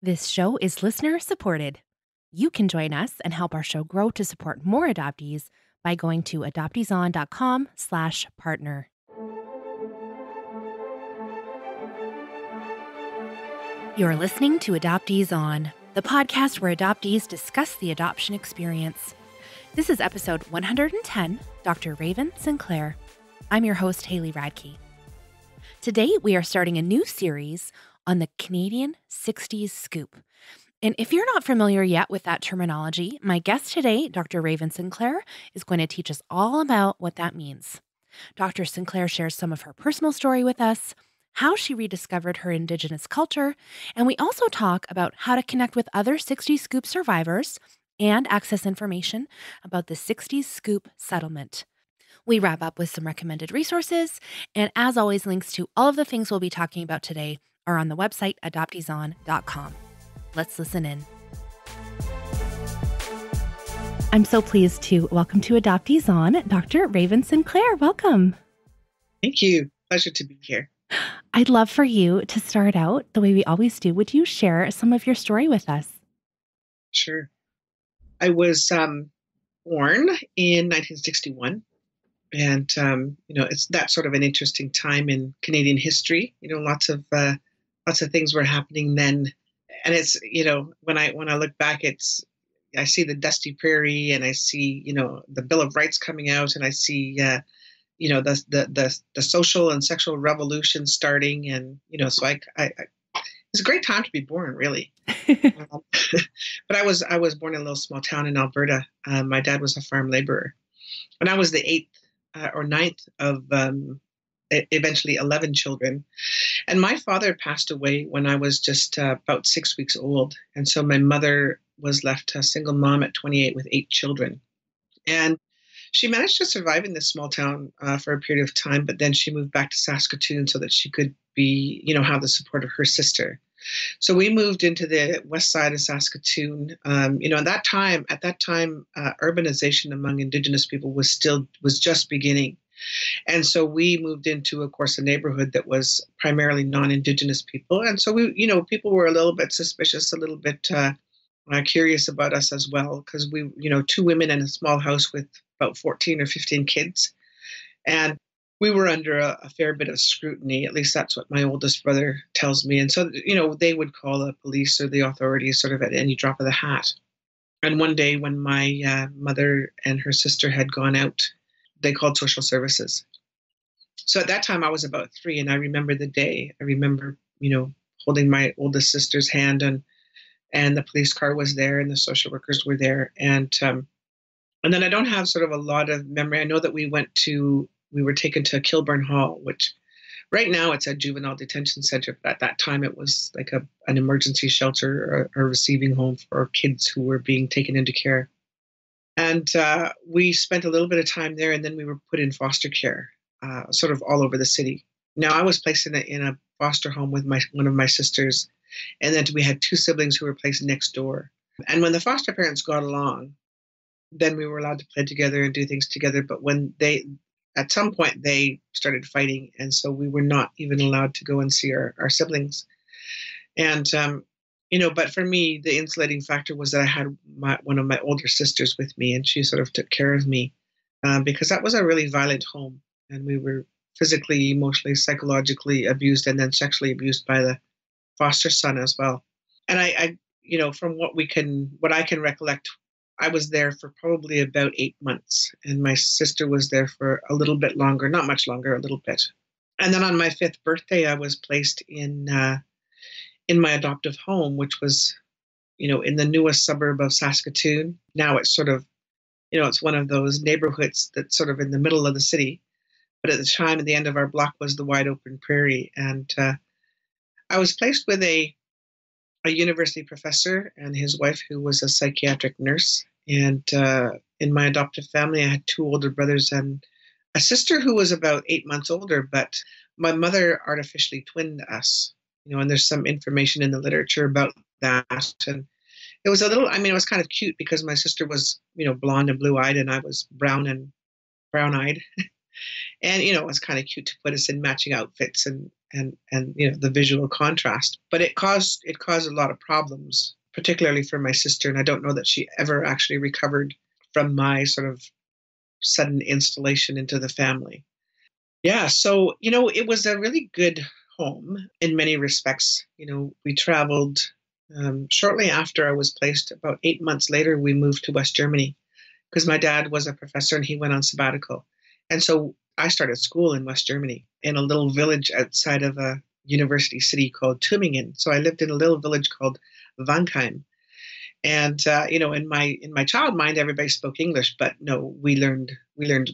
This show is listener supported. You can join us and help our show grow to support more adoptees by going to adopteeson.com/partner. You're listening to Adoptees On, the podcast where adoptees discuss the adoption experience. This is episode 110, Dr. Raven Sinclair. I'm your host, Haley Radke. Today, we are starting a new series on the Canadian 60s scoop. And if you're not familiar yet with that terminology, my guest today, Dr. Raven Sinclair, is going to teach us all about what that means. Dr. Sinclair shares some of her personal story with us, how she rediscovered her Indigenous culture, and we also talk about how to connect with other 60s scoop survivors and access information about the 60s scoop settlement. We wrap up with some recommended resources, and as always, links to all of the things we'll be talking about today are on the website adopteeson.com. Let's listen in. I'm so pleased to welcome to Adoptees On, Dr. Raven Sinclair. Welcome. Thank you. Pleasure to be here. I'd love for you to start out the way we always do. Would you share some of your story with us? Sure. I was born in 1961. And, it's that sort of an interesting time in Canadian history. Lots of things were happening then. And it's, when I look back, I see the dusty prairie and I see, the Bill of Rights coming out, and I see, the social and sexual revolution starting. And, so it's a great time to be born, really. But I was born in a little small town in Alberta. My dad was a farm laborer. And I was the eighth or ninth of eventually 11 children. And my father passed away when I was just about 6 weeks old. And so my mother was left a single mom at 28 with 8 children. And she managed to survive in this small town for a period of time, but then she moved back to Saskatoon so that she could be, have the support of her sister. So we moved into the west side of Saskatoon. At that time, urbanization among Indigenous people was just beginning. And so we moved into, of course, a neighborhood that was primarily non-Indigenous people. And so people were a little bit suspicious, a little bit curious about us as well, because we, 2 women in a small house with about 14 or 15 kids. And we were under a fair bit of scrutiny. At least that's what my oldest brother tells me. And so, they would call the police or the authorities sort of at any drop of the hat. And one day when my mother and her sister had gone out, they called social services. So at that time I was about 3, and I remember the day. I remember, holding my oldest sister's hand, and the police car was there and the social workers were there. And then I don't have sort of a lot of memory. I know that we were taken to Kilburn Hall, which right now it's a juvenile detention center. But at that time, it was like an emergency shelter or a receiving home for kids who were being taken into care. And we spent a little bit of time there, and then we were put in foster care, sort of all over the city. Now, I was placed in a foster home with one of my sisters, and then we had 2 siblings who were placed next door. And when the foster parents got along, then we were allowed to play together and do things together. But at some point, they started fighting, and so we were not even allowed to go and see our siblings. And, but for me, the insulating factor was that I had one of my older sisters with me, and she sort of took care of me because that was a really violent home, and we were physically, emotionally, psychologically abused, and then sexually abused by the foster son as well. And I from what I can recollect, I was there for probably about 8 months, and my sister was there for a little bit longer, not much longer, a little bit. And then on my 5th birthday, I was placed in my adoptive home, which was, in the newest suburb of Saskatoon. Now it's sort of, it's one of those neighborhoods that's sort of in the middle of the city. But at the time, at the end of our block was the wide open prairie. And I was placed with a university professor and his wife, who was a psychiatric nurse. And in my adoptive family, I had 2 older brothers and a sister who was about 8 months older, but my mother artificially twinned us, and there's some information in the literature about that. And it was it was kind of cute because my sister was, blonde and blue-eyed, and I was brown and brown-eyed. And, it was kind of cute to put us in matching outfits. and the visual contrast. But it caused a lot of problems, particularly for my sister. And I don't know that she ever actually recovered from my sort of sudden installation into the family. Yeah, so it was a really good home in many respects. We traveled shortly after I was placed. About 8 months later, we moved to West Germany because my dad was a professor and he went on sabbatical. And so I started school in West Germany in a little village outside of a university city called Tübingen. So I lived in a little village called Wankheim. And in my child mind, everybody spoke English, but no, we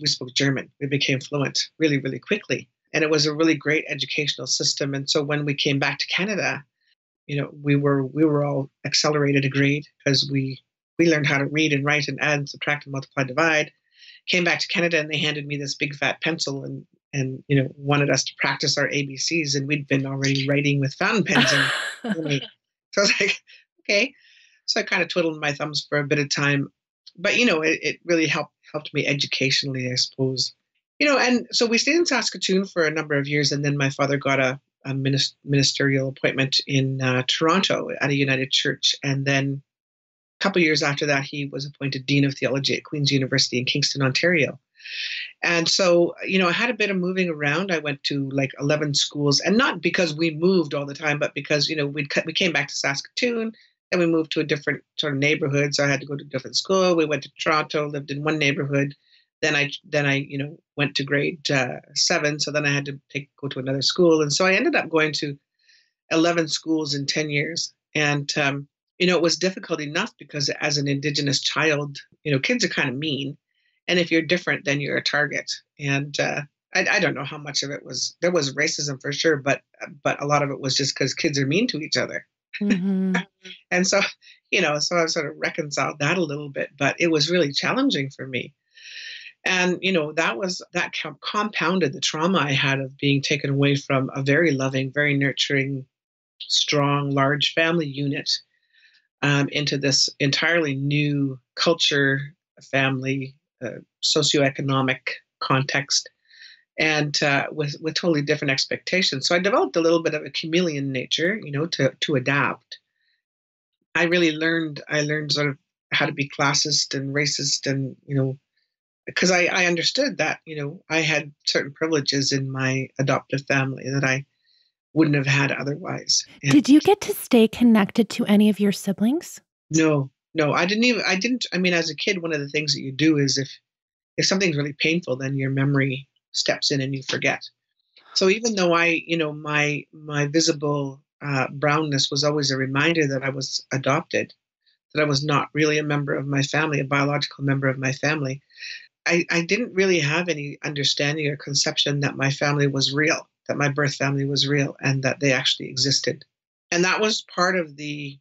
spoke German. We became fluent really, really quickly, and it was a really great educational system. And so when we came back to Canada, we were all accelerated a grade because we learned how to read and write and add and subtract and multiply, divide. Came back to Canada and they handed me this big fat pencil and wanted us to practice our ABCs, and we'd been already writing with fountain pens. So I was like, okay. So I kind of twiddled my thumbs for a bit of time, but it really helped me educationally, I suppose. And so we stayed in Saskatoon for a number of years, and then my father got a ministerial appointment in Toronto at a United Church, and then a couple of years after that, he was appointed Dean of Theology at Queen's University in Kingston, Ontario. And so, I had a bit of moving around. I went to like 11 schools, and not because we moved all the time, but because we came back to Saskatoon. Then we moved to a different sort of neighborhood, so I had to go to a different school. We went to Toronto, lived in one neighborhood. Then I went to grade 7, so then I had to go to another school, and so I ended up going to 11 schools in 10 years. And it was difficult enough because as an Indigenous child, kids are kind of mean, and if you're different, then you're a target. And I don't know how much of it was. There was racism for sure, but a lot of it was just because kids are mean to each other. Mm-hmm. And so, so I've sort of reconciled that a little bit, but it was really challenging for me. And, that compounded the trauma I had of being taken away from a very loving, very nurturing, strong, large family unit into this entirely new culture, family, socioeconomic context, and with totally different expectations. So I developed a little bit of a chameleon nature, to adapt. I learned sort of how to be classist and racist, and because I understood that I had certain privileges in my adoptive family that I wouldn't have had otherwise. And did you get to stay connected to any of your siblings? No, I didn't. I mean, as a kid, one of the things that you do is if something's really painful, then your memory steps in and you forget. So even though my visible brownness was always a reminder that I was adopted, that I was not really a member of my family, a biological member of my family, I didn't really have any understanding or conception that my family was real, that my birth family was real, and that they actually existed. And that was part of the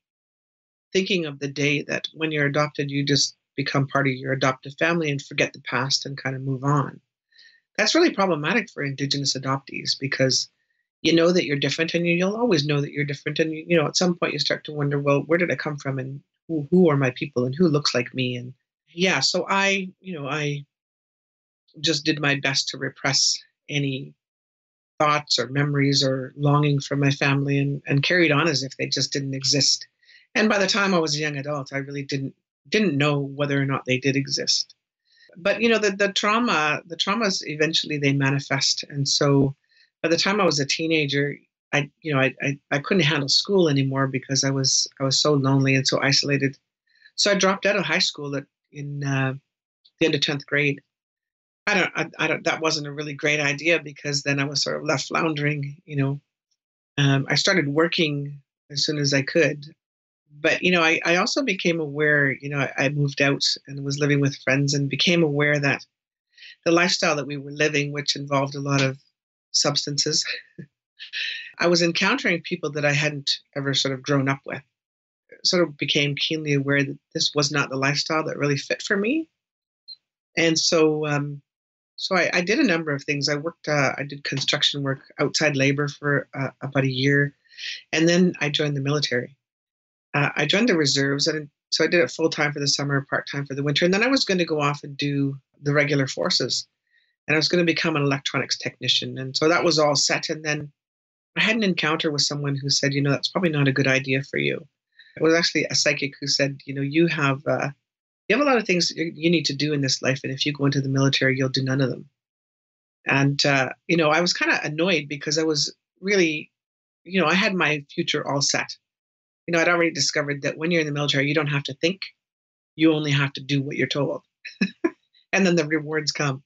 thinking of the day, that when you're adopted, you just become part of your adoptive family and forget the past and kind of move on. That's really problematic for Indigenous adoptees because you know that you're different, and you'll always know that you're different. And, at some point you start to wonder, well, where did I come from, and who are my people, and who looks like me? And yeah, so I just did my best to repress any thoughts or memories or longing for my family, and carried on as if they just didn't exist. And by the time I was a young adult, I really didn't know whether or not they did exist. But the traumas eventually they manifest. And so by the time I was a teenager, I couldn't handle school anymore because I was so lonely and so isolated. So I dropped out of high school in the end of 10th grade. That wasn't a really great idea because then I was sort of left floundering. I started working as soon as I could. But, I also became aware, I moved out and was living with friends and became aware that the lifestyle that we were living, which involved a lot of substances, I was encountering people that I hadn't ever sort of grown up with. Sort of became keenly aware that this was not the lifestyle that really fit for me. And so I did a number of things. I did construction work, outside labor for about a year. And then I joined the military. I joined the reserves, and so I did it full-time for the summer, part-time for the winter. And then I was going to go off and do the regular forces. And I was going to become an electronics technician. And so that was all set. And then I had an encounter with someone who said, that's probably not a good idea for you. It was actually a psychic who said, you have a lot of things you need to do in this life, and if you go into the military, you'll do none of them. And I was kind of annoyed because I was really, I had my future all set. I'd already discovered that when you're in the military, you don't have to think, you only have to do what you're told, and then the rewards come.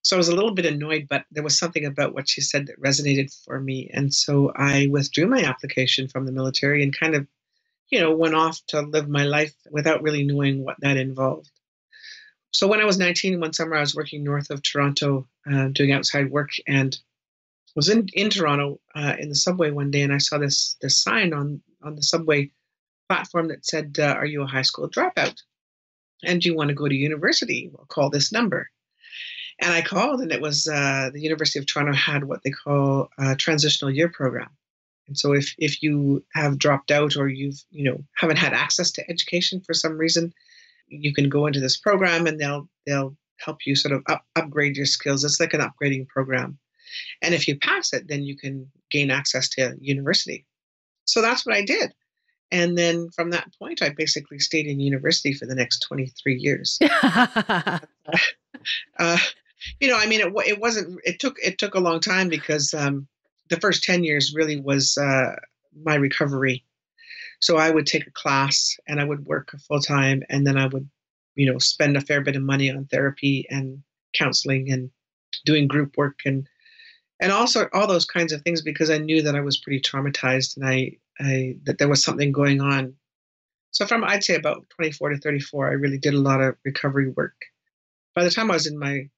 So I was a little bit annoyed, but there was something about what she said that resonated for me, and so I withdrew my application from the military and kind of went off to live my life without really knowing what that involved. So when I was 19, one summer I was working north of Toronto, doing outside work, and was in Toronto in the subway one day, and I saw this sign on the subway platform that said, "Are you a high school dropout? And do you want to go to university? Well, call this number." And I called, and it was the University of Toronto had what they call a transitional year program. And so if you have dropped out or you've, haven't had access to education for some reason, you can go into this program and they'll help you sort of upgrade your skills. It's like an upgrading program. And if you pass it, then you can gain access to university. So that's what I did. And then from that point, I basically stayed in university for the next 23 years. It took a long time because the first 10 years really was my recovery. So I would take a class and I would work full time, and then I would, spend a fair bit of money on therapy and counseling and doing group work and also all those kinds of things, because I knew that I was pretty traumatized and that there was something going on. So from, I'd say, about 24 to 34, I really did a lot of recovery work. By the time I was in my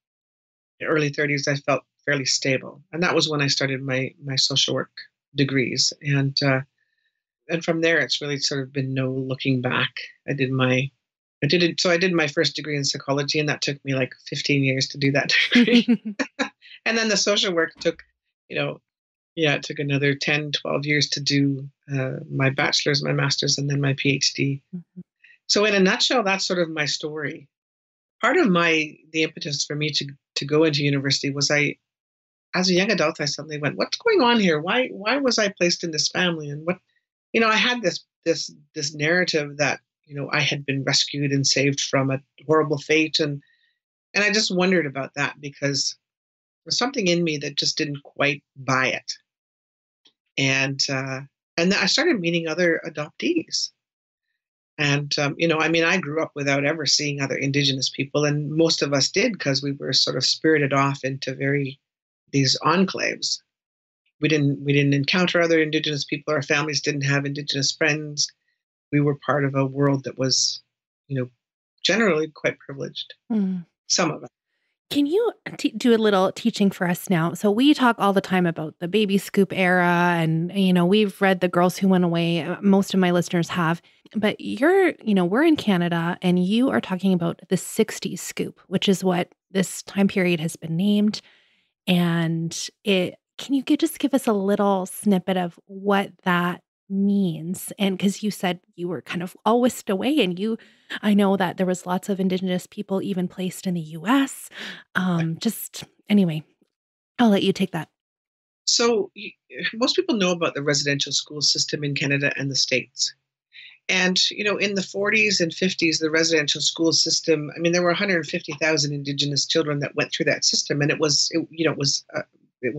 early 30s, I felt fairly stable. And that was when I started my social work degrees. And from there, it's really sort of been no looking back. I did my first degree in psychology, and that took me like 15 years to do that degree. And then the social work took, it took another 10, 12 years to do my bachelor's, my master's, and then my PhD. Mm-hmm. So in a nutshell, that's sort of my story. Part of the impetus for me to go into university was as a young adult, I suddenly went, what's going on here? Why was I placed in this family? And what, I had this narrative that, I had been rescued and saved from a horrible fate. And I just wondered about that, because there's something in me that just didn't quite buy it. And then I started meeting other adoptees. And, I grew up without ever seeing other Indigenous people, and most of us did because we were sort of spirited off into these enclaves. We didn't encounter other Indigenous people. Our families didn't have Indigenous friends. We were part of a world that was, generally quite privileged. Mm. Some of us. Can you do a little teaching for us now? So we talk all the time about the baby scoop era, and, we've read The Girls Who Went Away. Most of my listeners have, but we're in Canada, and you are talking about the 60s scoop, which is what this time period has been named. And can you just give us a little snippet of what that means? And because you said you were kind of all whisked away, and I know that there was lots of Indigenous people even placed in the U.S. Anyway, I'll let you take that. So most people know about the residential school system in Canada and the States. And, in the 40s and 50s, the residential school system, there were 150,000 Indigenous children that went through that system, and it was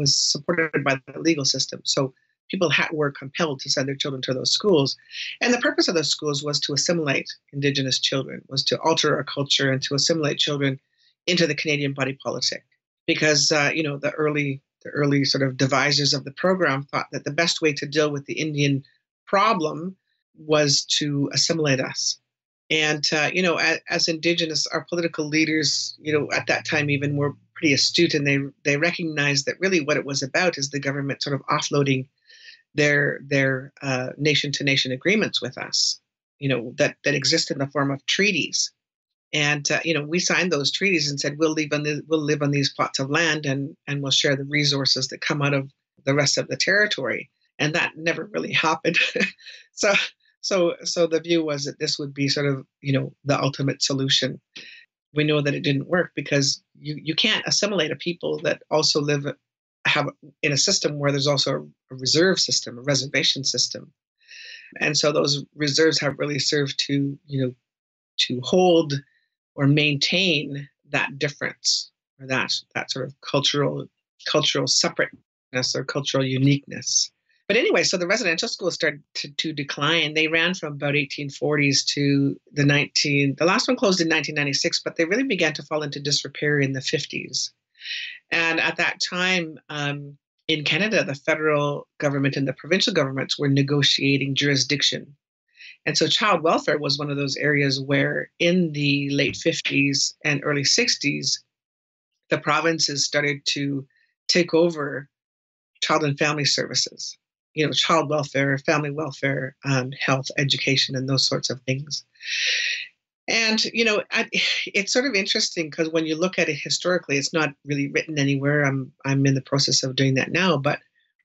supported by the legal system. So people were compelled to send their children to those schools. And the purpose of those schools was to assimilate Indigenous children, was to alter our culture and to assimilate children into the Canadian body politic. Because, the early sort of devisers of the program thought that the best way to deal with the Indian problem was to assimilate us. And, as Indigenous, our political leaders, at that time even were pretty astute, and they recognized that really what it was about is the government sort of offloading their nation-to-nation agreements with us, that exist in the form of treaties. And, we signed those treaties and said, we'll live on these plots of land, and we'll share the resources that come out of the rest of the territory. And that never really happened. So the view was that this would be sort of, the ultimate solution. We know that it didn't work because you can't assimilate a people that also live have in a system where there's also a reserve system, a reservation system. And so those reserves have really served to, to hold or maintain that difference, or that sort of cultural separateness or cultural uniqueness. But anyway, so the residential schools started to decline. They ran from about 1840s to the last one closed in 1996, but they really began to fall into disrepair in the 50s. And at that time, in Canada, the federal government and the provincial governments were negotiating jurisdiction. And so child welfare was one of those areas where in the late 50s and early 60s, the provinces started to take over child and family services, child welfare, family welfare, health, education, and those sorts of things. And, it's sort of interesting because when you look at it historically, it's not really written anywhere. I'm in the process of doing that now. But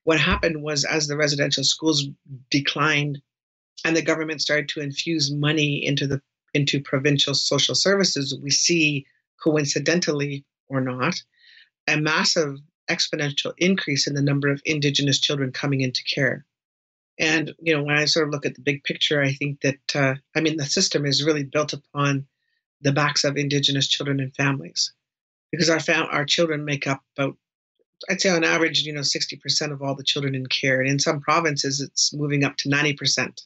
what happened was as the residential schools declined and the government started to infuse money into provincial social services, we see, coincidentally or not, a massive exponential increase in the number of Indigenous children coming into care. And, when I sort of look at the big picture, I think that, the system is really built upon the backs of Indigenous children and families, because our children make up about, I'd say on average, 60% of all the children in care. And in some provinces, it's moving up to 90%.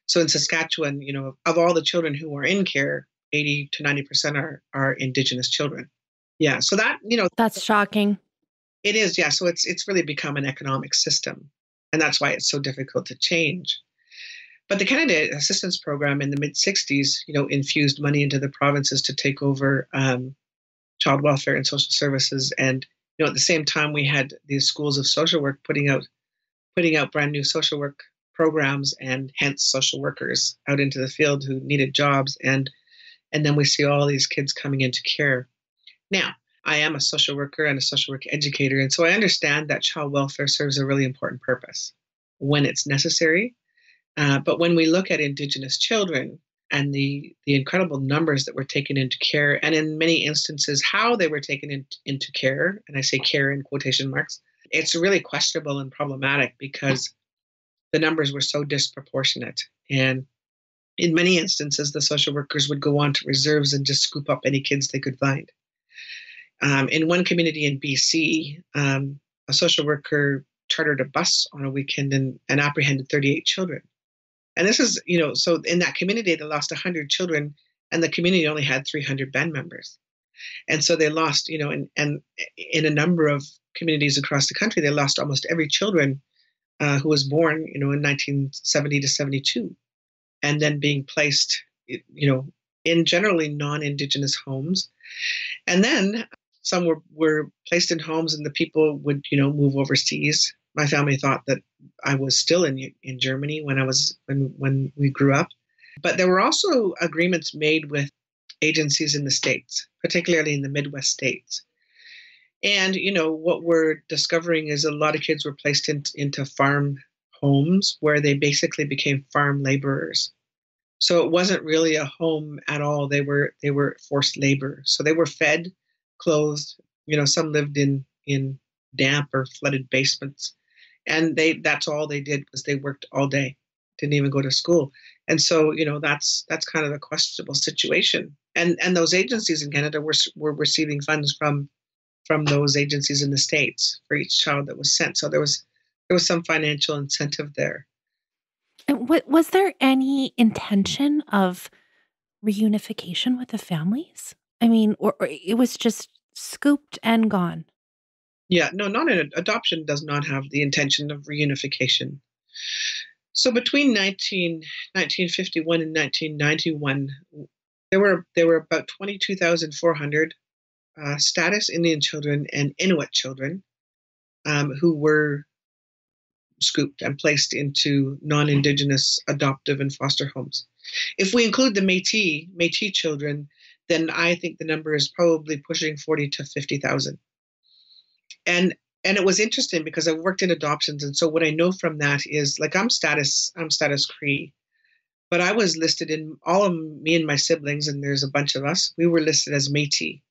So in Saskatchewan, of all the children who are in care, 80 to 90% are Indigenous children. Yeah. So that, That's shocking. It is. Yeah. So it's really become an economic system. And that's why it's so difficult to change. But the Canada Assistance Program in the mid-60s, infused money into the provinces to take over child welfare and social services. And, at the same time, we had these schools of social work putting out brand new social work programs, and hence social workers out into the field who needed jobs. And then we see all these kids coming into care. Now, I am a social worker and a social work educator, and so I understand that child welfare serves a really important purpose when it's necessary. But when we look at Indigenous children and the incredible numbers that were taken into care, and in many instances how they were taken into care, and I say care in quotation marks, it's really questionable and problematic because the numbers were so disproportionate. And in many instances, the social workers would go on to reserves and just scoop up any kids they could find. In one community in BC, a social worker chartered a bus on a weekend and apprehended 38 children. And this is, so in that community, they lost 100 children, and the community only had 300 band members. And so they lost, and in a number of communities across the country, they lost almost every children who was born, in 1970 to 72, and then being placed, in generally non-Indigenous homes. And then some were placed in homes, and the people would, move overseas. My family thought that I was still in Germany when we grew up. But there were also agreements made with agencies in the States, particularly in the Midwest states. And, what we're discovering is a lot of kids were placed into farm homes where they basically became farm laborers. So it wasn't really a home at all. They were forced labor. So they were fed, clothed. Some lived in damp or flooded basements, and that's all they did was they worked all day, didn't even go to school. And so that's kind of a questionable situation. And those agencies in Canada were receiving funds from those agencies in the States for each child that was sent. So there was some financial incentive there. And was there any intention of reunification with the families? I mean, or it was just scooped and gone? Yeah, no, adoption does not have the intention of reunification. So between 1951 and 1991, there were about 22,400 status Indian children and Inuit children who were scooped and placed into non-Indigenous adoptive and foster homes. If we include the Métis children, then I think the number is probably pushing 40 to 50,000. And it was interesting because I worked in adoptions, and so what I know from that is, like, I'm status Cree, but I was listed in all of me and my siblings, and there's a bunch of us. We were listed as Métis,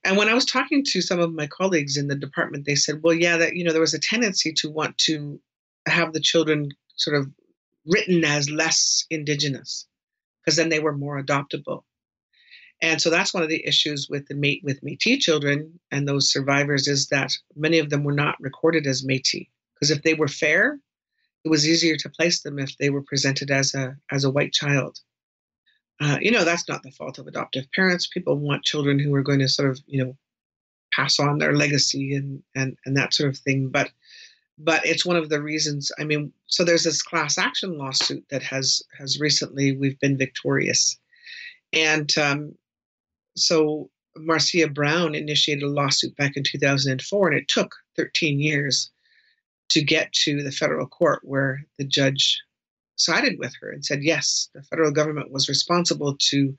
And when I was talking to some of my colleagues in the department, they said, well, yeah, that, there was a tendency to want to have the children sort of written as less Indigenous because then they were more adoptable. And so that's one of the issues with with Métis children and those survivors is that many of them were not recorded as Métis because if they were fair, it was easier to place them if they were presented as a white child. That's not the fault of adoptive parents. People want children who are going to sort of, pass on their legacy and that sort of thing. But it's one of the reasons. I mean, so there's this class action lawsuit that has recently we've been victorious, and so Marcia Brown initiated a lawsuit back in 2004, and it took 13 years to get to the federal court where the judge sided with her and said, yes, the federal government was responsible to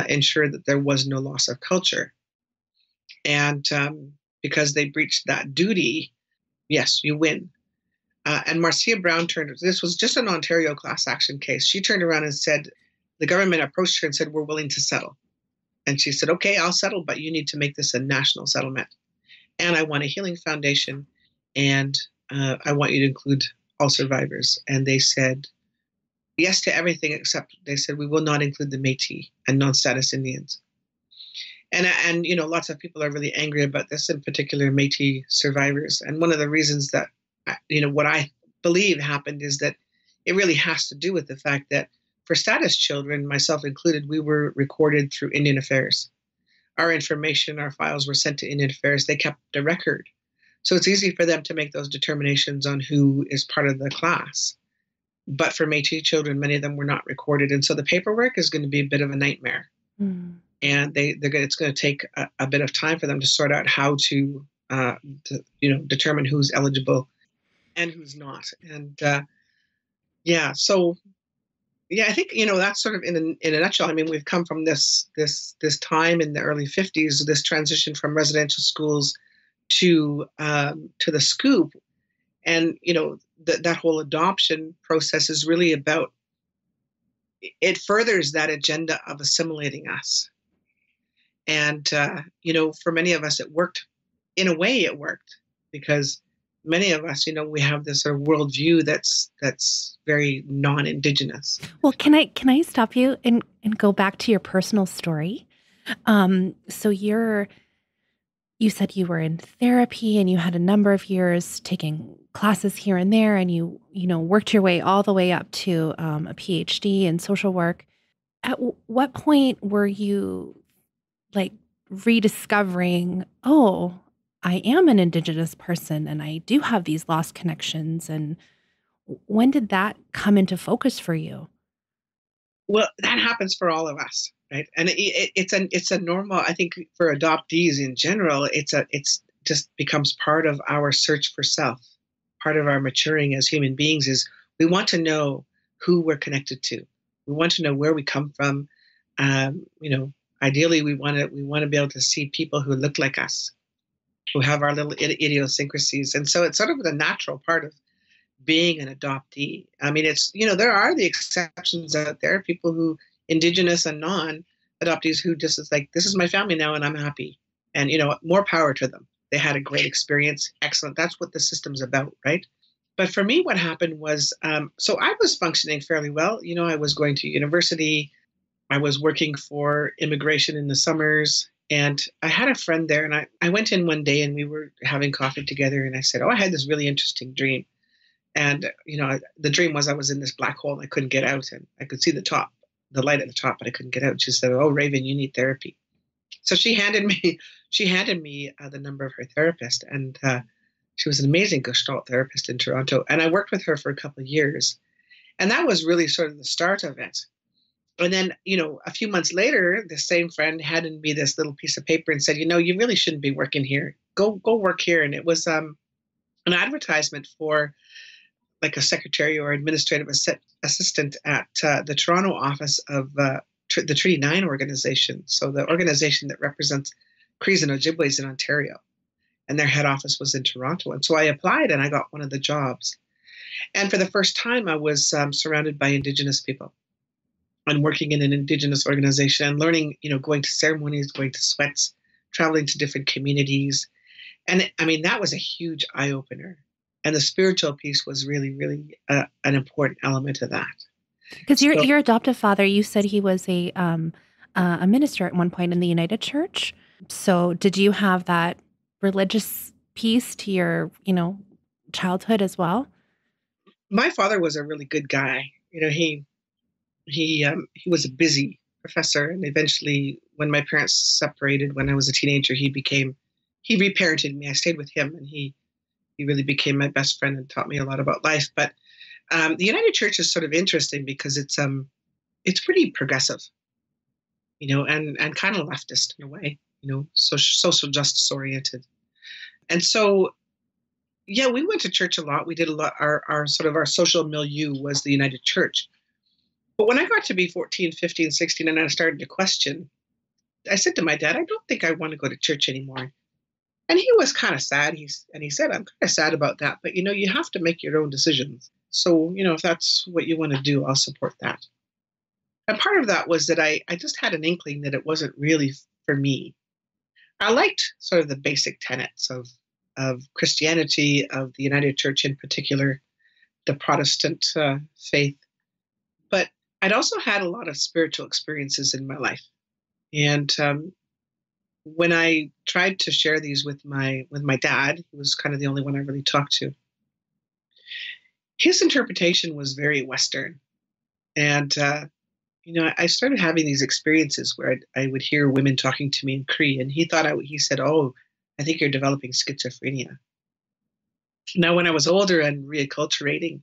ensure that there was no loss of culture. And because they breached that duty, yes, you win. And Marcia Brown this was just an Ontario class action case. She turned around and said, the government approached her and said, we're willing to settle. And she said, okay, I'll settle, but you need to make this a national settlement. And I want a healing foundation, and I want you to include all survivors. And they said yes to everything except they said, we will not include the Métis and non-status Indians. And lots of people are really angry about this, in particular Métis survivors. And one of the reasons that, what I believe happened is that it really has to do with the fact that for status children, myself included, we were recorded through Indian Affairs. Our information, our files were sent to Indian Affairs. They kept a record. So it's easy for them to make those determinations on who is part of the class. But for Métis children, many of them were not recorded. And so the paperwork is going to be a bit of a nightmare. Mm. And it's going to take a bit of time for them to sort out how to determine who's eligible and who's not. And I think, that's sort of in a nutshell. I mean, we've come from this time in the early 50s, this transition from residential schools to the scoop. And, that whole adoption process is really about, it furthers that agenda of assimilating us. And, for many of us, it worked. In a way, it worked because many of us, we have this sort of worldview that's very non-Indigenous. Well, can I stop you and go back to your personal story? So you said you were in therapy and you had a number of years taking classes here and there, and you worked your way all the way up to a PhD in social work. At what point were you like rediscovering, oh, I am an Indigenous person and I do have these lost connections? And when did that come into focus for you? Well, that happens for all of us, right? And it's a normal, I think for adoptees in general, it's just becomes part of our search for self. Part of our maturing as human beings is we want to know who we're connected to. We want to know where we come from. Ideally, we want to be able to see people who look like us, who have our little idiosyncrasies. And so it's sort of the natural part of being an adoptee. I mean, it's, there are the exceptions out there, people who, Indigenous and non-adoptees, who just is like, this is my family now and I'm happy. And, more power to them. They had a great experience. Excellent. That's what the system's about, right? But for me, what happened was, so I was functioning fairly well. I was going to university. I was working for immigration in the summers. And I had a friend there, and I went in one day and we were having coffee together. And I said, I had this really interesting dream. And, the dream was I was in this black hole and I couldn't get out. And I could see the light at the top, but I couldn't get out. She said, oh, Raven, you need therapy. So she handed me the number of her therapist. And she was an amazing Gestalt therapist in Toronto. And I worked with her for a couple of years. And that was really sort of the start of it. And then, a few months later, the same friend handed me this little piece of paper and said, you really shouldn't be working here. Go work here. And it was an advertisement for like a secretary or administrative assistant at the Toronto office of the Treaty 9 organization. So the organization that represents Crees and Ojibways in Ontario. And their head office was in Toronto. And so I applied and I got one of the jobs. And for the first time, I was surrounded by Indigenous people. And working in an Indigenous organization and learning, going to ceremonies, going to sweats, traveling to different communities. And I mean, that was a huge eye opener. And the spiritual piece was really, really an important element of that. Because So your adoptive father, you said he was a minister at one point in the United Church. So did you have that religious piece to your, childhood as well? my father was a really good guy. He was a busy professor, and eventually, when my parents separated when I was a teenager, he reparented me. I stayed with him, and he really became my best friend and taught me a lot about life. But the United Church is sort of interesting because it's pretty progressive, and kind of leftist in a way, social justice oriented. And so, yeah, we went to church a lot. We did a lot. Our sort of our social milieu was the United Church. But when I got to be 14, 15, 16, and I started to question, I said to my dad, I don't think I want to go to church anymore. And he was kind of sad. He said, I'm kind of sad about that. But, you have to make your own decisions. So, if that's what you want to do, I'll support that. And part of that was that I just had an inkling that it wasn't really for me. I liked sort of the basic tenets of Christianity, of the United Church in particular, the Protestant faith. But I'd also had a lot of spiritual experiences in my life. And when I tried to share these with my dad, he was kind of the only one I really talked to. His interpretation was very Western. And, I started having these experiences where I would hear women talking to me in Cree, and he said, oh, I think you're developing schizophrenia. Now, when I was older and reacculturating,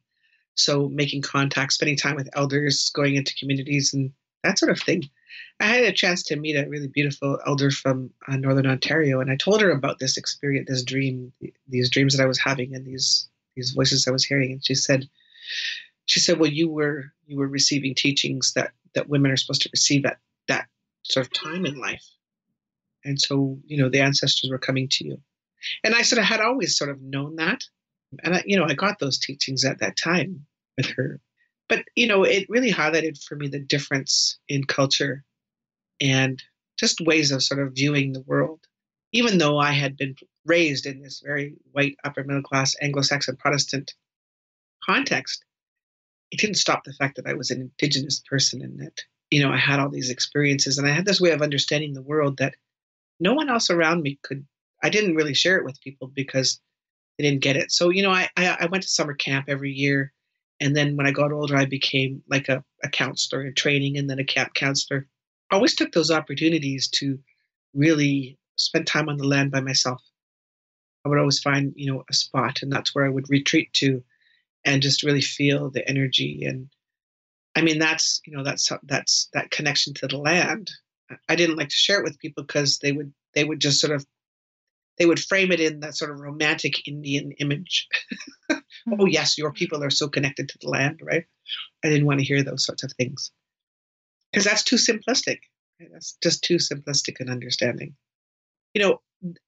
so making contact, spending time with elders, going into communities and that sort of thing, I had a chance to meet a really beautiful elder from Northern Ontario. And I told her about this experience, this dream, these dreams that I was having and these voices I was hearing. And she said, well, you were receiving teachings that women are supposed to receive at that sort of time in life. And so, the ancestors were coming to you. And I sort of had always sort of known that. And I got those teachings at that time with her. But, it really highlighted for me the difference in culture and just ways of sort of viewing the world. Even though I had been raised in this very white, upper middle class, Anglo-Saxon Protestant context, it didn't stop the fact that I was an Indigenous person and that, I had all these experiences. And I had this way of understanding the world that no one else around me could. I didn't really share it with people because they didn't get it. So, I went to summer camp every year. And then when I got older, I became like a counselor in training and then a camp counselor. I always took those opportunities to really spend time on the land by myself. I would always find, a spot, and that's where I would retreat to and just really feel the energy. And I mean, that's that connection to the land. I didn't like to share it with people because they would just sort of, they would frame it in that sort of romantic Indian image. Oh, yes, your people are so connected to the land, right? I didn't want to hear those sorts of things because that's too simplistic. Right? That's just too simplistic an understanding.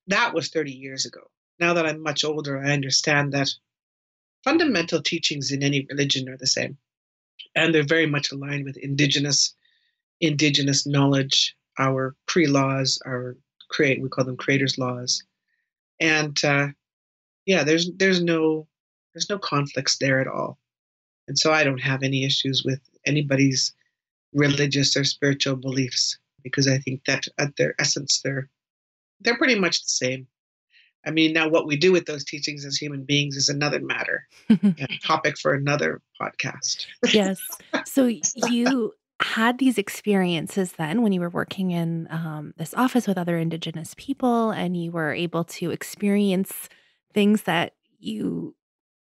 That was 30 years ago. Now that I'm much older, I understand that fundamental teachings in any religion are the same. And they're very much aligned with indigenous knowledge, our Cree laws, we call them creators' laws. And there's no conflicts there at all. And so I don't have any issues with anybody's religious or spiritual beliefs because I think that at their essence, they're pretty much the same. I mean, now what we do with those teachings as human beings is another matter, a topic for another podcast. Yes. So you had these experiences then when you were working in this office with other Indigenous people, and you were able to experience things that you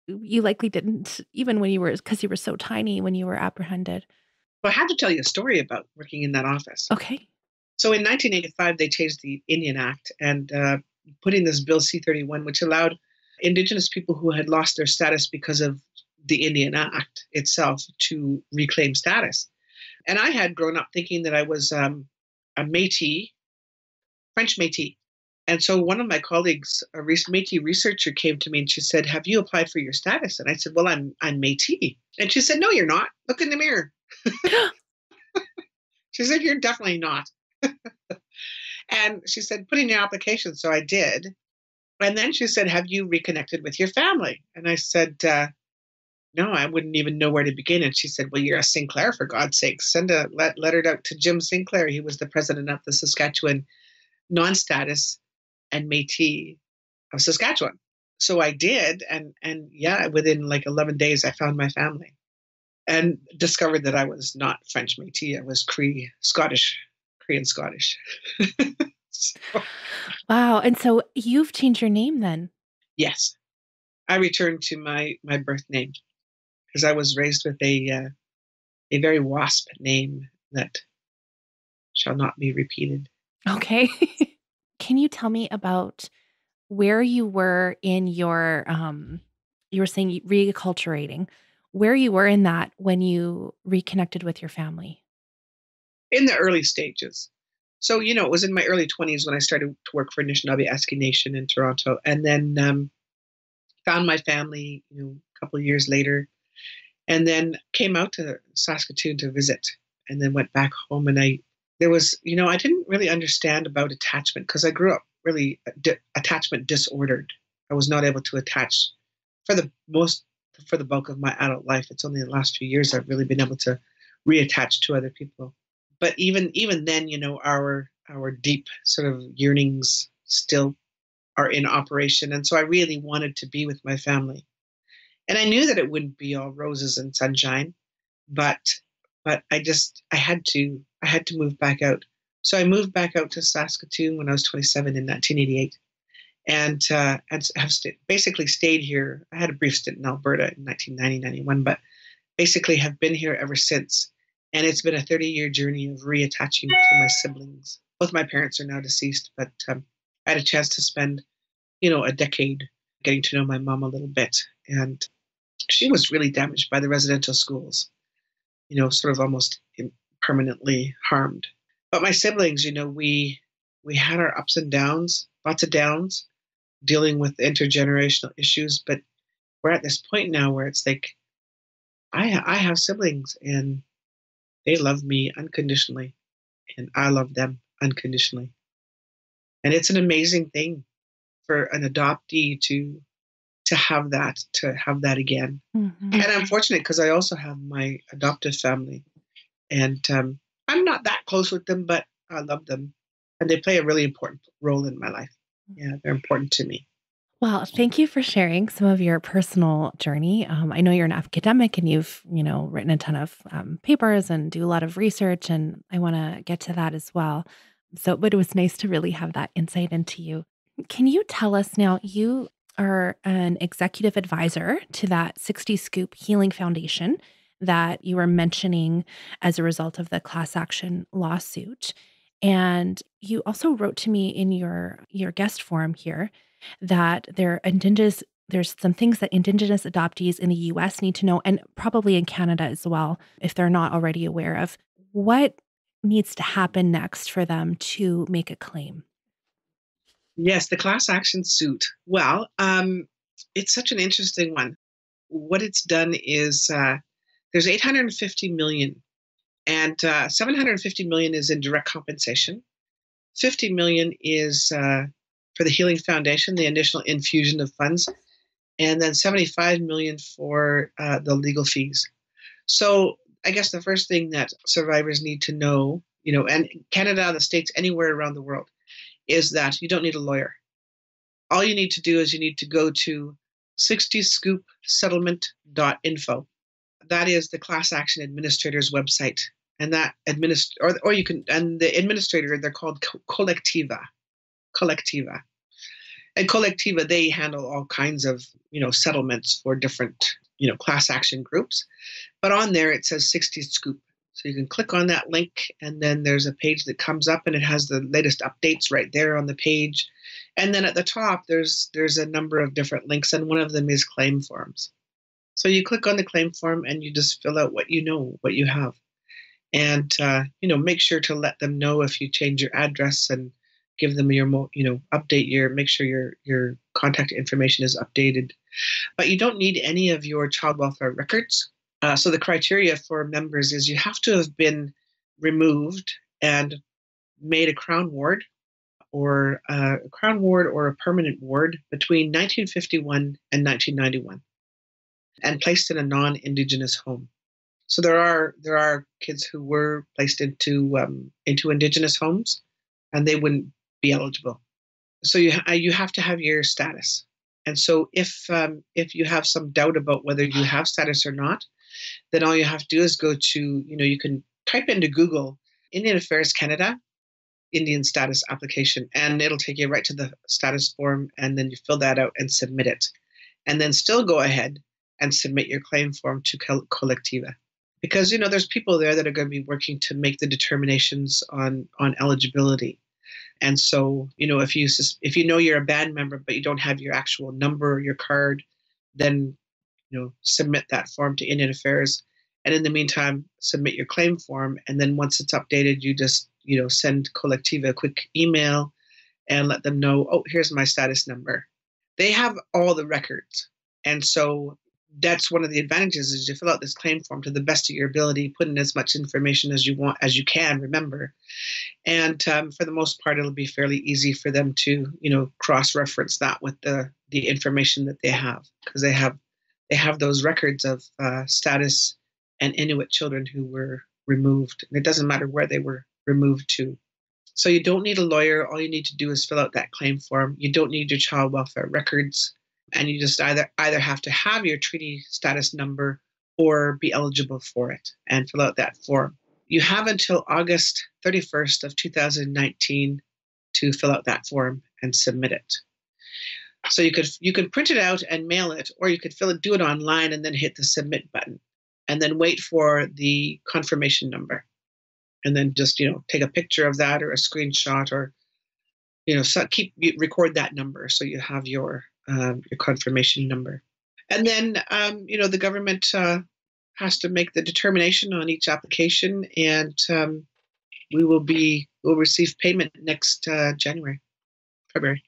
likely didn't even when because you were so tiny when you were apprehended. Well, I have to tell you a story about working in that office. Okay. So in 1985, they changed the Indian Act and put in this Bill C-31, which allowed Indigenous people who had lost their status because of the Indian Act itself to reclaim status. And I had grown up thinking that I was a Métis, French Métis. And so one of my colleagues, a Métis researcher, came to me and she said, "Have you applied for your status?" And I said, "Well, I'm Métis." And she said, "No, you're not. Look in the mirror." She said, "You're definitely not." And she said, put in your application. So I did. And then she said, have you reconnected with your family? And I said, no, I wouldn't even know where to begin. And she said, well, you're a Sinclair, for God's sake. Send a letter out to Jim Sinclair. He was the president of the Saskatchewan Non-Status and Métis of Saskatchewan. So I did. And yeah, within like 11 days, I found my family and discovered that I was not French Métis. I was Cree and Scottish. So, Wow. And so you've changed your name then? yes, I returned to my birth name because I was raised with a very WASP name that shall not be repeated. Okay. Can you tell me about where you were in your, you were saying reacculturating, where you were in that when you reconnected with your family? In the early stages. So, it was in my early 20s when I started to work for Anishinaabe Nation in Toronto, and then found my family, a couple of years later, and then came out to Saskatoon to visit, and then went back home. And I didn't really understand about attachment because I grew up really attachment disordered. I was not able to attach for the bulk of my adult life. It's only the last few years I've really been able to reattach to other people. But even then, our deep sort of yearnings still are in operation. And so I really wanted to be with my family. And I knew that it wouldn't be all roses and sunshine, but I had to move back out. So I moved back out to Saskatoon when I was 27 in 1988, and have basically stayed here. I had a brief stint in Alberta in 1990-91, but basically have been here ever since. And it's been a 30-year journey of reattaching to my siblings. Both my parents are now deceased, but I had a chance to spend, a decade getting to know my mom a little bit. And she was really damaged by the residential schools, sort of almost permanently harmed. But my siblings, we had our ups and downs, lots of downs, dealing with intergenerational issues. But we're at this point now where it's like, I have siblings and they love me unconditionally, and I love them unconditionally. And it's an amazing thing for an adoptee to have that again. Mm-hmm. And I'm fortunate because I also have my adoptive family, and I'm not that close with them, but I love them, and they play a really important role in my life. Yeah, they're important to me. Well, thank you for sharing some of your personal journey. I know you're an academic and you've, written a ton of papers and do a lot of research, and I want to get to that as well. But it was nice to really have that insight into you. Can you tell us now, you are an executive advisor to that 60 Scoop Healing Foundation that you were mentioning as a result of the class action lawsuit. And you also wrote to me in your guest form here that there's some things that Indigenous adoptees in the US need to know, and probably in Canada as well, if they're not already aware of. What needs to happen next for them to make a claim? Yes, the class action suit. Well, it's such an interesting one. What it's done is there's 850 million, and 750 million is in direct compensation. 50 million is for the Healing Foundation, the initial infusion of funds, and then 75 million for the legal fees. So I guess the first thing that survivors need to know, and Canada, the States, anywhere around the world, is that you don't need a lawyer. All you need to do is you need to go to 60scoopsettlement.info. That is the class action administrator's website. And that or you can, and the administrator, they're called Collectiva. And Collectiva, they handle all kinds of, settlements for different, class action groups. But on there, it says 60 Scoop. So you can click on that link, and then there's a page that comes up, and it has the latest updates right there on the page. And then at the top, there's a number of different links, and one of them is claim forms. So you click on the claim form, and you just fill out what you have. And, make sure to let them know if you change your address, and give them make sure your contact information is updated. But you don't need any of your child welfare records. So the criteria for members is you have to have been removed and made a Crown Ward or a Crown ward or a permanent ward between 1951 and 1991 and placed in a non-Indigenous home. So there are kids who were placed into Indigenous homes, and they wouldn't be eligible. So you have to have your status. And so if you have some doubt about whether you have status or not, then all you have to do is go to, you can type into Google Indian Affairs Canada Indian status application, and it'll take you right to the status form, and then you fill that out and submit it. And then still go ahead and submit your claim form to Colectiva. Because, there's people there that are going to be working to make the determinations on eligibility. And so, if you know you're a band member, but you don't have your actual number or your card, then, submit that form to Indian Affairs. And in the meantime, submit your claim form. And then once it's updated, you just, send Colectiva a quick email and let them know, oh, here's my status number. They have all the records. And so that's one of the advantages is you fill out this claim form to the best of your ability, put in as much information as you can remember. And for the most part, it'll be fairly easy for them to, cross-reference that with the information that they have, because they have those records of status and Inuit children who were removed. And it doesn't matter where they were removed to. So you don't need a lawyer. All you need to do is fill out that claim form. You don't need your child welfare records. And you just either have to have your treaty status number or be eligible for it and fill out that form. You have until August 31st of 2019 to fill out that form and submit it. So you could print it out and mail it, or you could do it online and then hit the submit button and then wait for the confirmation number. And then just, take a picture of that or a screenshot, or, record that number so you have your confirmation number. And then, the government has to make the determination on each application, and we'll receive payment next February.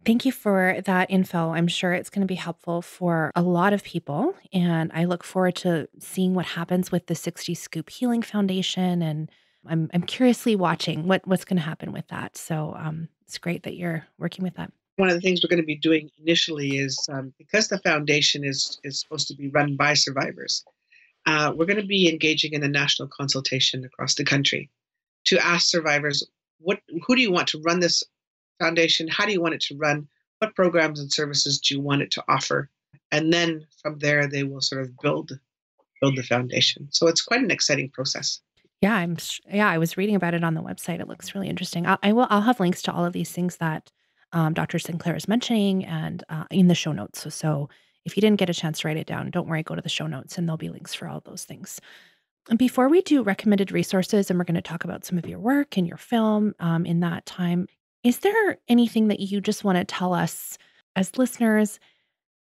Thank you for that info. I'm sure it's going to be helpful for a lot of people. And I look forward to seeing what happens with the 60 Scoop Healing Foundation. And I'm curiously watching what's going to happen with that. So it's great that you're working with that. One of the things we're going to be doing initially is because the foundation is supposed to be run by survivors, we're going to be engaging in a national consultation across the country to ask survivors, who do you want to run this foundation? How do you want it to run? What programs and services do you want it to offer? And then from there, they will sort of build the foundation. So it's quite an exciting process. Yeah, I was reading about it on the website. It looks really interesting. I'll have links to all of these things that Dr. Sinclair is mentioning and in the show notes. So if you didn't get a chance to write it down, don't worry, go to the show notes and there'll be links for all those things. And before we do recommended resources, and we're going to talk about some of your work and your film in that time, is there anything that you just want to tell us as listeners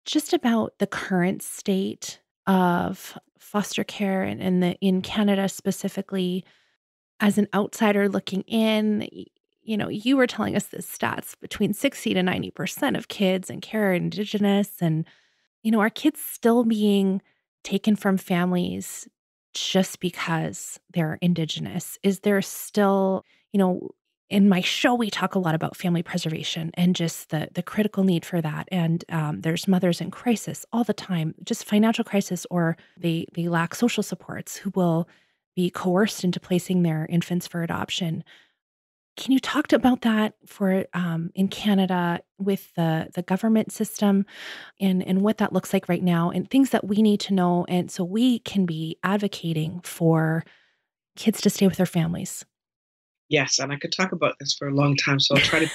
just about the current state of foster care and in Canada specifically, as an outsider looking in? You were telling us the stats between 60 to 90% of kids in care are Indigenous, and, are kids still being taken from families just because they're Indigenous? Is there still, in my show, we talk a lot about family preservation and just the critical need for that. And there's mothers in crisis all the time, just financial crisis, or they lack social supports, who will be coerced into placing their infants for adoption. Can you talk about that for in Canada with the government system and what that looks like right now, and things that we need to know, and so we can be advocating for kids to stay with their families? Yes, and I could talk about this for a long time, so I'll try to be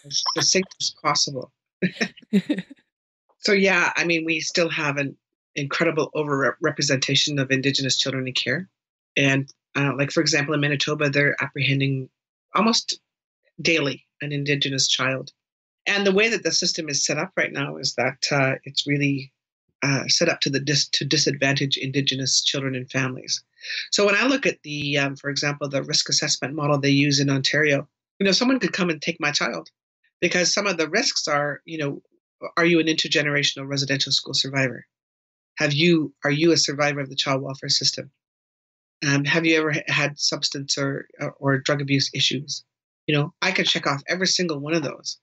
as succinct as possible. So yeah, we still have an incredible overrepresentation of Indigenous children in care. And like, for example, in Manitoba, they're apprehending almost daily an Indigenous child. And the way that the system is set up right now is that it's really set up to disadvantage Indigenous children and families. So when I look at for example, the risk assessment model they use in Ontario, someone could come and take my child, because some of the risks are, are you an intergenerational residential school survivor? Are you a survivor of the child welfare system? Have you ever had substance or drug abuse issues? I could check off every single one of those.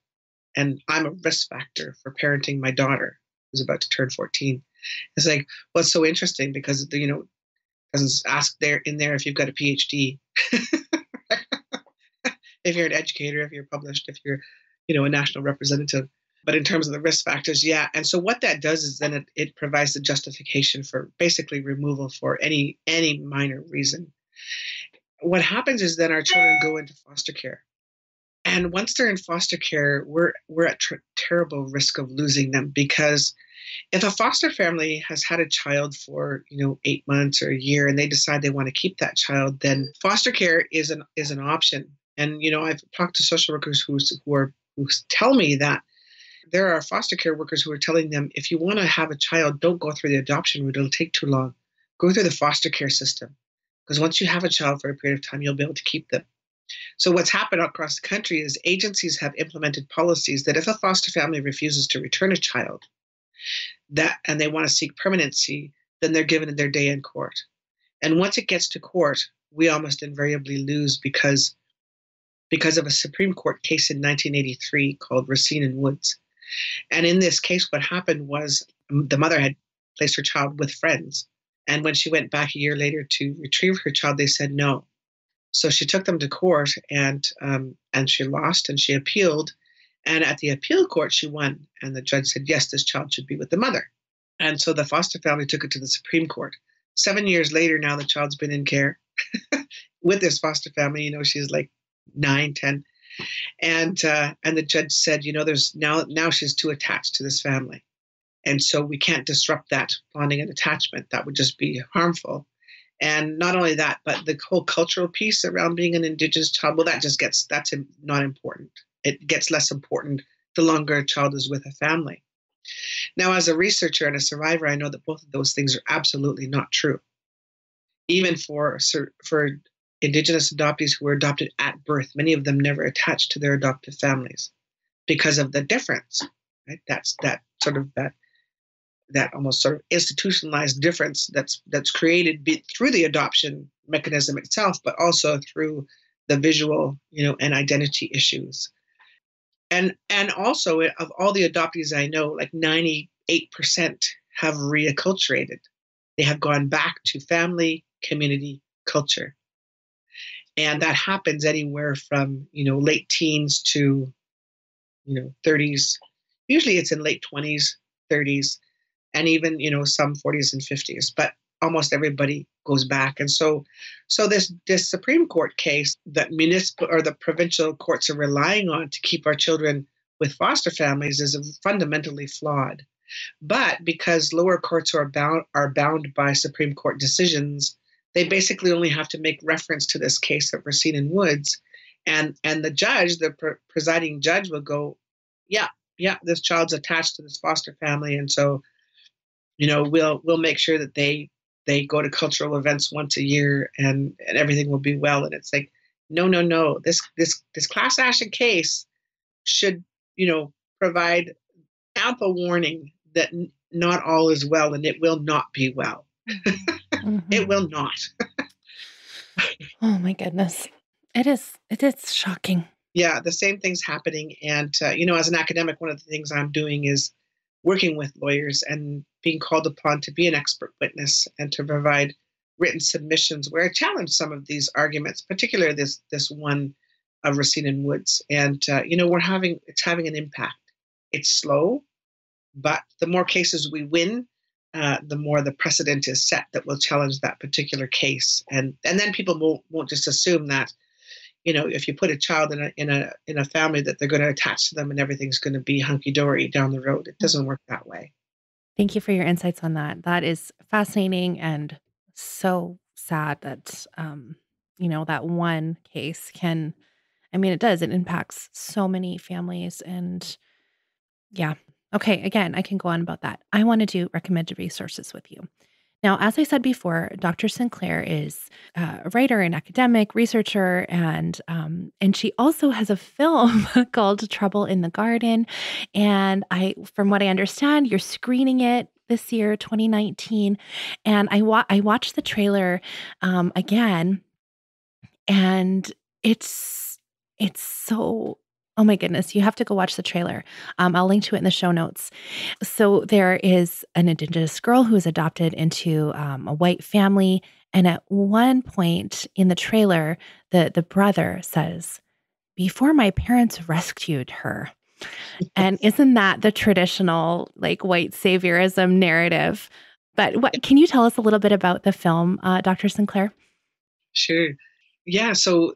And I'm a risk factor for parenting my daughter who's about to turn 14. It's like, what's so interesting because, doesn't ask there if you've got a PhD, if you're an educator, if you're published, if you're, a national representative. But in terms of the risk factors, yeah. And so what that does is then it provides the justification for basically removal for any minor reason. What happens is then our children go into foster care. And once they're in foster care, we're at terrible risk of losing them, because if a foster family has had a child for 8 months or a year and they decide they want to keep that child, then foster care is an option. And I've talked to social workers who tell me that there are foster care workers who are telling them, if you want to have a child, don't go through the adoption route. It'll take too long. Go through the foster care system, because once you have a child for a period of time, you'll be able to keep them. So what's happened across the country is agencies have implemented policies that if a foster family refuses to return a child, and they want to seek permanency, then they're given their day in court. And once it gets to court, we almost invariably lose because of a Supreme Court case in 1983 called Racine and Woods. And in this case, what happened was the mother had placed her child with friends. And when she went back a year later to retrieve her child, they said no. So she took them to court, and she lost, and she appealed. And at the appeal court, she won. And the judge said, yes, this child should be with the mother. And so the foster family took it to the Supreme Court. 7 years later, now the child's been in care with this foster family. She's like 9, 10. And the judge said, there's now she's too attached to this family. And so we can't disrupt that bonding and attachment. That would just be harmful. And not only that, but the whole cultural piece around being an Indigenous child, well, that's not important. It gets less important the longer a child is with a family. Now, as a researcher and a survivor, I know that both of those things are absolutely not true. Even for Indigenous adoptees who were adopted at birth, many of them never attached to their adoptive families because of the difference, right? That's that almost sort of institutionalized difference that's created through the adoption mechanism itself, but also through the visual, and identity issues. And also, of all the adoptees I know, like 98% have reacculturated. They have gone back to family, community, culture. And that happens anywhere from, late teens to, 30s. Usually it's in late 20s, 30s, and even, some 40s and 50s. But almost everybody goes back. And so this Supreme Court case that municipal or the provincial courts are relying on to keep our children with foster families is fundamentally flawed. But because lower courts are bound by Supreme Court decisions, they basically only have to make reference to this case of Racine and Woods, and the judge, the presiding judge, will go, yeah, this child's attached to this foster family, and so, we'll make sure that they go to cultural events once a year, and everything will be well. And it's like, no, this class action case should, provide ample warning that not all is well, and it will not be well. Mm-hmm. It will not. Oh my goodness. It is shocking. Yeah, the same thing's happening. And, as an academic, one of the things I'm doing is working with lawyers and being called upon to be an expert witness and to provide written submissions where I challenge some of these arguments, particularly this one of Racine and Woods. And, it's having an impact. It's slow, but the more cases we win, the more the precedent is set that will challenge that particular case. And then people won't just assume that, if you put a child in a family that they're going to attach to them and everything's going to be hunky-dory down the road. It doesn't work that way. Thank you for your insights on that. That is fascinating and so sad that, that one case it impacts so many families. And yeah. Okay. Again, I can go on about that. I wanted to recommend resources with you. Now, as I said before, Dr. Sinclair is a writer and academic researcher, and she also has a film called Trouble in the Garden. And from what I understand, you're screening it this year, 2019. And I watched the trailer again, and it's It's so, oh my goodness, you have to go watch the trailer. I'll link to it in the show notes. So there is an Indigenous girl who is adopted into a white family. And at one point in the trailer, the brother says, "Before my parents rescued her." And isn't that the traditional like white saviorism narrative? But what can you tell us a little bit about the film, Dr. Sinclair? Sure. Yeah. So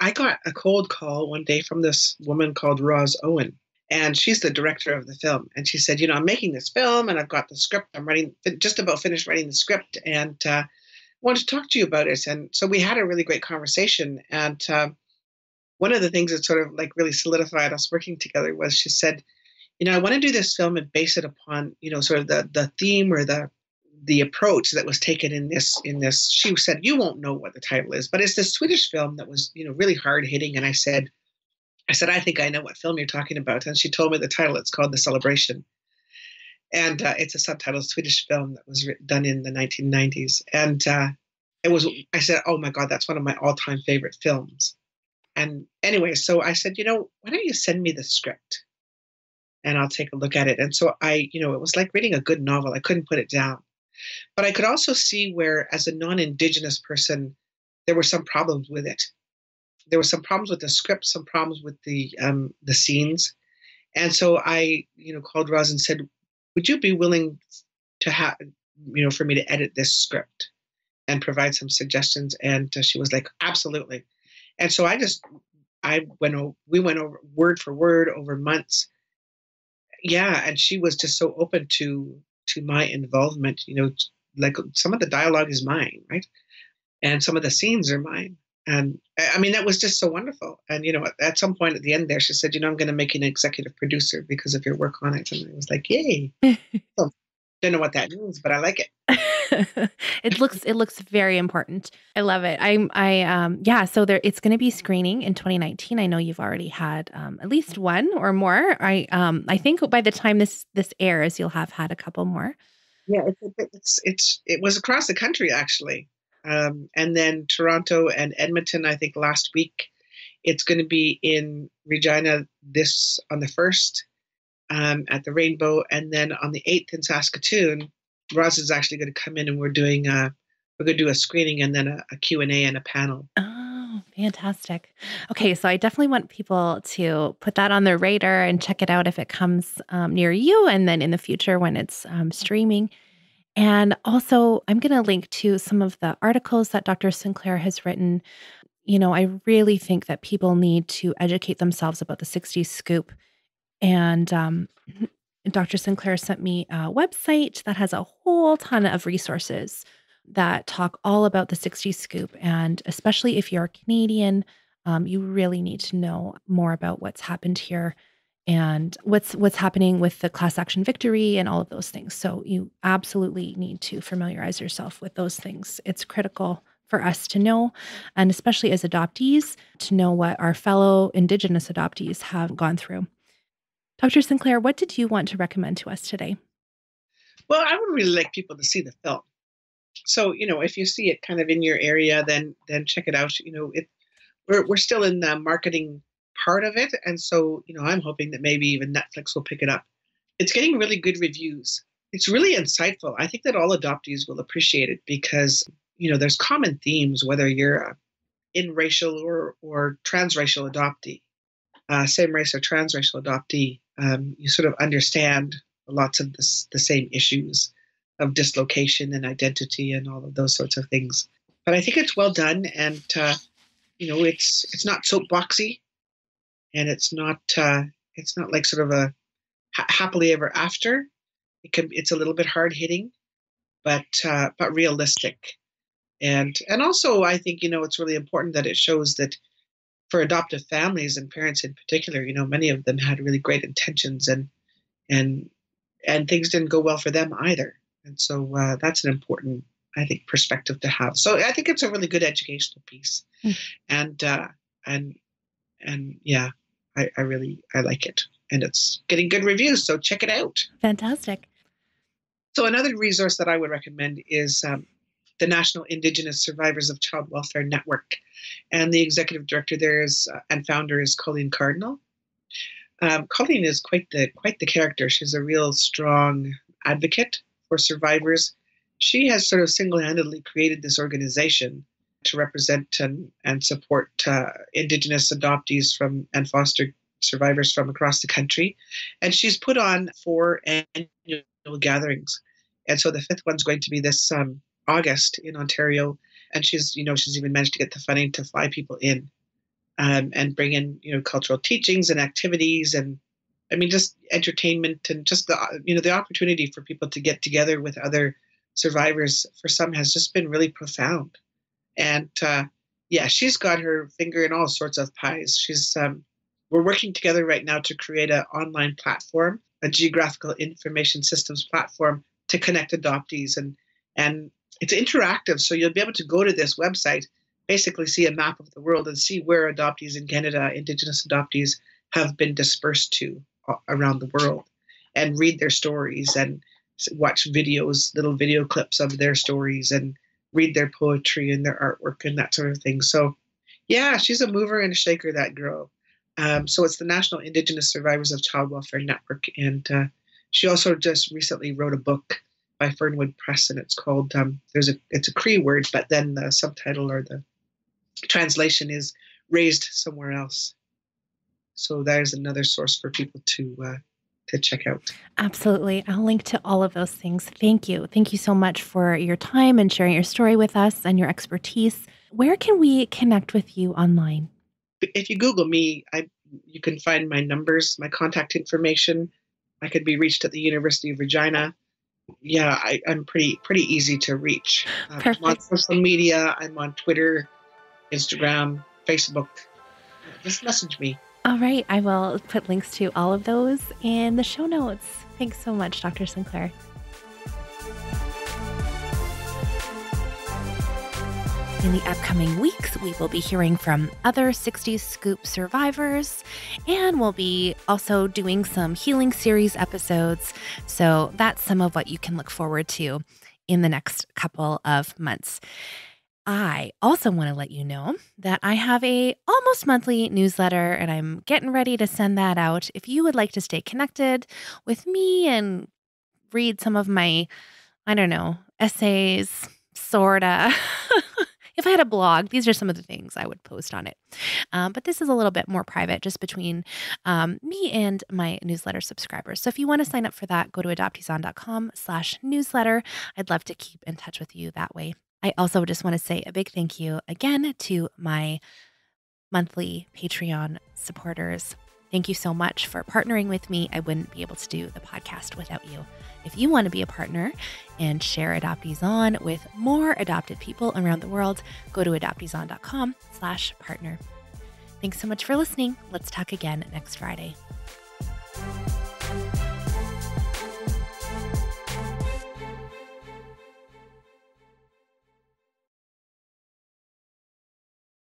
I got a cold call one day from this woman called Roz Owen, and she's the director of the film. And she said, I'm making this film and I've got the script. I'm writing, just about finished writing the script, and want to talk to you about it. And so we had a really great conversation. And one of the things that sort of like really solidified us working together was she said, I want to do this film and base it upon, sort of the theme or the approach that was taken in this. She said, you won't know what the title is, but it's this Swedish film that was, really hard hitting. And I said, I think I know what film you're talking about. And she told me the title. It's called The Celebration. And it's a subtitled Swedish film that was done in the 1990s. And I said, oh my God, that's one of my all-time favorite films. And anyway, so I said, why don't you send me the script and I'll take a look at it. And so it was like reading a good novel. I couldn't put it down. But I could also see where, as a non-Indigenous person, there were some problems with it. There were some problems with the script, some problems with the scenes. And so I, called Roz and said, would you be willing to have, for me to edit this script and provide some suggestions? And she was like, absolutely. And so we went over word for word over months. Yeah. And she was just so open to my involvement, like some of the dialogue is mine, right? And some of the scenes are mine. And I mean, that was just so wonderful. And, at some point at the end there, she said, I'm going to make you an executive producer because of your work on it. And I was like, yay. So, don't know what that means, but I like it. It looks very important. I love it. Yeah, so it's going to be screening in 2019. I know you've already had at least one or more. I think by the time this airs, you'll have had a couple more. Yeah, it was across the country actually. And then Toronto and Edmonton, I think last week. It's going to be in Regina on the 1st at the Rainbow, and then on the 8th in Saskatoon. Roz is actually going to come in and we're going to do a screening and then a Q&A and a panel. Oh, fantastic. Okay, so I definitely want people to put that on their radar and check it out if it comes near you, and then in the future when it's streaming. And also, I'm going to link to some of the articles that Dr. Sinclair has written. I really think that people need to educate themselves about the 60s scoop. And Dr. Sinclair sent me a website that has a whole ton of resources that talk all about the 60s scoop. And especially if you're Canadian, you really need to know more about what's happened here and what's happening with the class action victory and all of those things. So you absolutely need to familiarize yourself with those things. It's critical for us to know, and especially as adoptees, to know what our fellow Indigenous adoptees have gone through. Dr. Sinclair, what did you want to recommend to us today? Well, I would really like people to see the film. So, if you see it kind of in your area, then check it out. We're still in the marketing part of it. And so, I'm hoping that maybe even Netflix will pick it up. It's getting really good reviews. It's really insightful. I think that all adoptees will appreciate it because, there's common themes, whether you're a in-racial or transracial adoptee, same race or transracial adoptee. You sort of understand lots of the same issues of dislocation and identity and all of those sorts of things. But I think it's well done, and it's not soapboxy, and it's not like sort of a happily ever after. It's a little bit hard hitting, but realistic, and also I think it's really important that it shows that for adoptive families and parents in particular, many of them had really great intentions and things didn't go well for them either. And so that's an important, I think, perspective to have. So I think it's a really good educational piece. And yeah, I really like it. And it's getting good reviews, so check it out. Fantastic. So another resource that I would recommend is the National Indigenous Survivors of Child Welfare Network. And the executive director there is and founder is Colleen Cardinal. Colleen is quite the character. She's a real strong advocate for survivors. She has sort of single-handedly created this organization to represent and support Indigenous adoptees and foster survivors from across the country. And she's put on 4 annual gatherings. And so the 5th one's going to be this August in Ontario. And she's even managed to get the funding to fly people in and bring in, cultural teachings and activities and, just entertainment and just the opportunity for people to get together with other survivors for some has just been really profound. And she's got her finger in all sorts of pies. We're working together right now to create an online platform, a geographical information systems platform to connect adoptees. And it's interactive, so you'll be able to go to this website, basically see a map of the world and see where adoptees in Canada, Indigenous adoptees, have been dispersed to around the world and read their stories and watch videos, little video clips of their stories and read their poetry and their artwork and that sort of thing. So, yeah, she's a mover and a shaker, that girl. So it's the National Indigenous Survivors of Child Welfare Network. And she also just recently wrote a book by Fernwood Press, and it's called, it's a Cree word, but then the subtitle or the translation is Raised Somewhere Else. So there's another source for people to check out. Absolutely. I'll link to all of those things. Thank you. Thank you so much for your time and sharing your story with us and your expertise. Where can we connect with you online? If you Google me, you can find my numbers, my contact information. I could be reached at the University of Regina. Yeah, I'm pretty easy to reach. Perfect. I'm on social media. I'm on Twitter, Instagram, Facebook. Just message me. All right. I will put links to all of those in the show notes. Thanks so much, Dr. Sinclair. In the upcoming weeks, we will be hearing from other 60s Scoop survivors, and we'll be also doing some healing series episodes. So that's some of what you can look forward to in the next couple of months. I also want to let you know that I have a almost monthly newsletter, and I'm getting ready to send that out. If you would like to stay connected with me and read some of my, essays, sorta. If I had a blog, these are some of the things I would post on it. But this is a little bit more private, just between me and my newsletter subscribers. So if you want to sign up for that, go to adopteeson.com/newsletter. I'd love to keep in touch with you that way. I also just want to say a big thank you again to my monthly Patreon supporters. Thank you so much for partnering with me. I wouldn't be able to do the podcast without you. If you want to be a partner and share Adoptees On with more adopted people around the world, go to adopteeson.com/partner. Thanks so much for listening. Let's talk again next Friday.